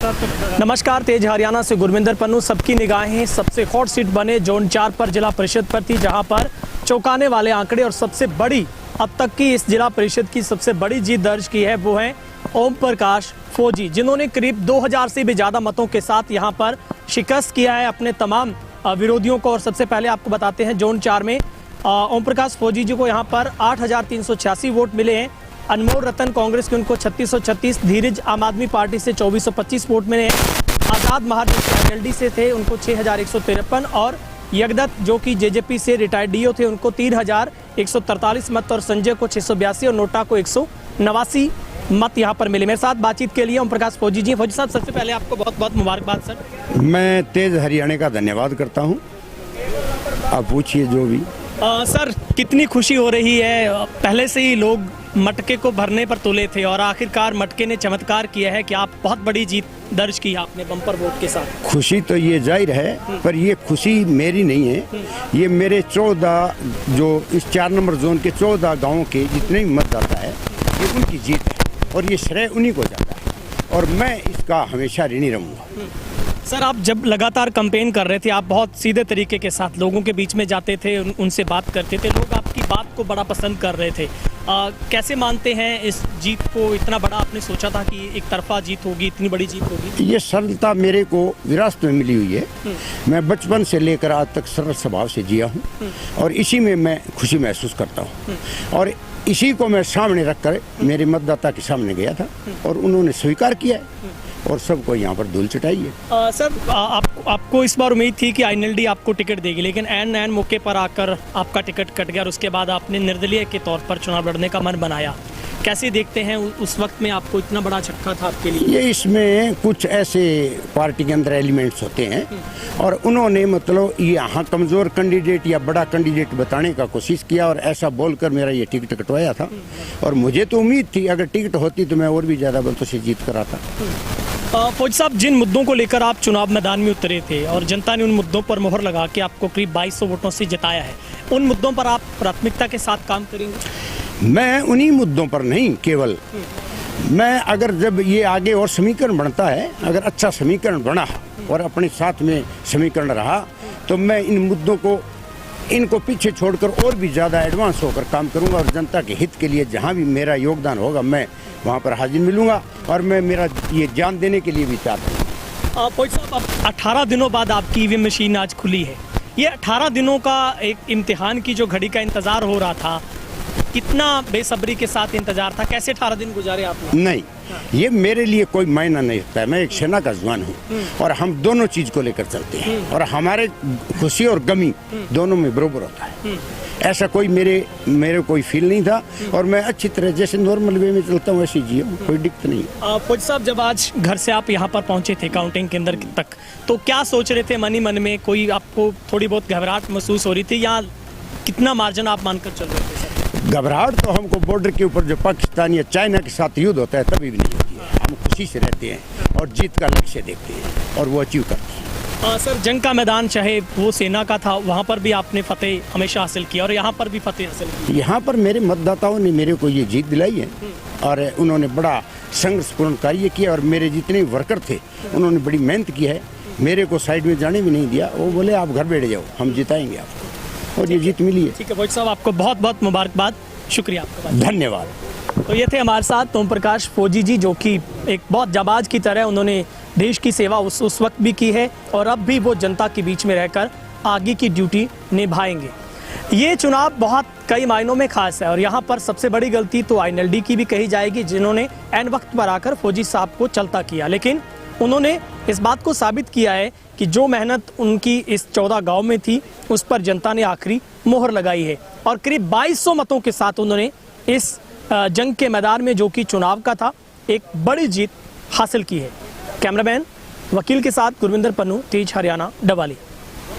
नमस्कार, तेज हरियाणा से गुरविंदर पन्नू। सबकी निगाहें सबसे हॉट सीट बने जोन 4 पर जिला परिषद पर थी, जहां पर चौंकाने वाले आंकड़े और सबसे बड़ी अब तक की इस जिला परिषद की सबसे बड़ी जीत दर्ज की है वो है ओम प्रकाश फौजी, जिन्होंने करीब 2000 से भी ज़्यादा मतों के साथ यहां पर शिकस्त किया है अपने तमाम विरोधियों को। और सबसे पहले आपको बताते हैं जोन 4 में ओम प्रकाश फौजी जी को यहाँ पर 8386 वोट मिले हैं। अनमोल रतन कांग्रेस के उनको 3636, धीरज आम आदमी पार्टी से 2425 वोट मिले हैं। आज़ाद महाराज एलडी से थे, उनको 6153 और यगदत्त जो कि जेजेपी से रिटायर्ड डीओ थे, उनको 3143 मत और संजय को 682 और नोटा को 189 मत यहाँ पर मिले। मेरे साथ बातचीत के लिए ओम प्रकाश फौजी जी। फौजी साहब, सबसे पहले आपको बहुत बहुत मुबारकबाद सर। मैं तेज हरियाणा का धन्यवाद करता हूँ। आप पूछिए जो भी। सर, कितनी खुशी हो रही है? पहले से ही लोग मटके को भरने पर तुले थे और आखिरकार मटके ने चमत्कार किया है कि आप बहुत बड़ी जीत दर्ज की आपने बम्पर वोट के साथ। खुशी तो ये जाहिर है, पर ये खुशी मेरी नहीं है, ये मेरे 14 जो इस 4 नंबर जोन के 14 गांवों के जितने भी मतदाता है, ये उनकी जीत है और ये श्रेय उन्हीं को जाता है और मैं इसका हमेशा ऋणी रहूँगा। सर, आप जब लगातार कैंपेन कर रहे थे, आप बहुत सीधे तरीके के साथ लोगों के बीच में जाते थे, उनसे बात करते थे, लोग आपकी बात को बड़ा पसंद कर रहे थे। कैसे मानते हैं इस जीत को? इतना बड़ा आपने सोचा था कि एक तरफा जीत होगी, इतनी बड़ी जीत होगी? ये सरलता मेरे को विरासत में मिली हुई है। मैं बचपन से लेकर आज तक सरल स्वभाव से जिया हूँ और इसी में मैं खुशी महसूस करता हूँ और इसी को मैं सामने रखकर मेरे मतदाता के सामने गया था और उन्होंने स्वीकार किया है और सबको यहाँ पर धूल चटाई है। सर, आपको इस बार उम्मीद थी कि आईएनएलडी आपको टिकट देगी, लेकिन ऐन मौके पर आकर आपका टिकट कट गया और उसके बाद आपने निर्दलीय के तौर पर चुनाव लड़ने का मन बनाया। कैसे देखते हैं उस वक्त में आपको इतना बड़ा झटका था आपके लिए? ये इसमें कुछ ऐसे पार्टी के अंदर एलिमेंट्स होते हैं और उन्होंने मतलब यहाँ कमज़ोर कैंडिडेट या बड़ा कैंडिडेट बताने का कोशिश किया और ऐसा बोलकर मेरा ये टिकट कटवाया था और मुझे तो उम्मीद थी अगर टिकट होती तो मैं और भी ज़्यादा मतों से जीत कर आता। फौजी साहब, जिन मुद्दों को लेकर आप चुनाव मैदान में उतरे थे और जनता ने उन मुद्दों पर मोहर लगा के आपको करीब 2200 वोटों से जिताया है, उन मुद्दों पर आप प्राथमिकता के साथ काम करेंगे? मैं उन्हीं मुद्दों पर नहीं, केवल मैं अगर जब ये आगे और समीकरण बनता है, अगर अच्छा समीकरण बना और अपने साथ में समीकरण रहा तो मैं इन मुद्दों को इनको पीछे छोड़कर और भी ज़्यादा एडवांस होकर काम करूंगा और जनता के हित के लिए जहां भी मेरा योगदान होगा मैं वहां पर हाजिर मिलूंगा और मैं मेरा ये जान देने के लिए भी चाहता हूँ। फौजी साहब, अब 18 दिनों बाद आपकी ईवीएम मशीन आज खुली है। ये 18 दिनों का एक इम्तिहान की जो घड़ी का इंतज़ार हो रहा था, कितना बेसब्री के साथ इंतजार था? कैसे 18 दिन गुजारे आपने? नहीं, ये मेरे लिए कोई मायना नहीं रखता है। मैं एक सेना का जवान हूँ और हम दोनों चीज को लेकर चलते हैं और हमारे खुशी और गमी दोनों में बराबर होता है। ऐसा कोई मेरे कोई फील नहीं था और मैं अच्छी तरह जैसे नॉर्मल वे में चलता हूँ वैसे जिया, कोई दिक्कत नहीं। फौजी साहब, जब आज घर से आप यहाँ पर पहुँचे थे काउंटिंग के अंदर तक, तो क्या सोच रहे थे? मन मन में कोई आपको थोड़ी बहुत घबराहट महसूस हो रही थी या कितना मार्जिन आप मानकर चल रहे थे? घबराहट तो हमको बॉर्डर के ऊपर जो पाकिस्तान या चाइना के साथ युद्ध होता है तभी भी नहीं होती है। हम खुशी से रहते हैं और जीत का लक्ष्य देखते हैं और वो अचीव करते हैं। सर, जंग का मैदान चाहे वो सेना का था, वहाँ पर भी आपने फतेह हमेशा हासिल किया और यहाँ पर भी फतेह हासिल की। यहाँ पर मेरे मतदाताओं ने मेरे को ये जीत दिलाई है और उन्होंने बड़ा संघर्षपूर्ण कार्य किया और मेरे जितने वर्कर थे उन्होंने बड़ी मेहनत की है। मेरे को साइड में जाने भी नहीं दिया। वो बोले आप घर बैठ जाओ, हम जिताएंगे आपको और ये जीत मिली है। ठीक है फौजी साहब, आपको बहुत बहुत मुबारकबाद, शुक्रिया आपका, धन्यवाद। तो ये थे हमारे साथ ओम प्रकाश फौजी जी, जो कि एक बहुत जाबाज की तरह उन्होंने देश की सेवा उस वक्त भी की है और अब भी वो जनता के बीच में रहकर आगे की ड्यूटी निभाएंगे। ये चुनाव बहुत कई मायनों में खास है और यहाँ पर सबसे बड़ी गलती तो आईएनएलडी की भी कही जाएगी, जिन्होंने ऐन वक्त पर आकर फौजी साहब को चलता किया, लेकिन उन्होंने इस बात को साबित किया है कि जो मेहनत उनकी इस 14 गांव में थी उस पर जनता ने आखिरी मोहर लगाई है और करीब 2200 मतों के साथ उन्होंने इस जंग के मैदान में, जो कि चुनाव का था, एक बड़ी जीत हासिल की है। कैमरामैन वकील के साथ गुरविंदर पन्नू, तेज हरियाणा, डवाली।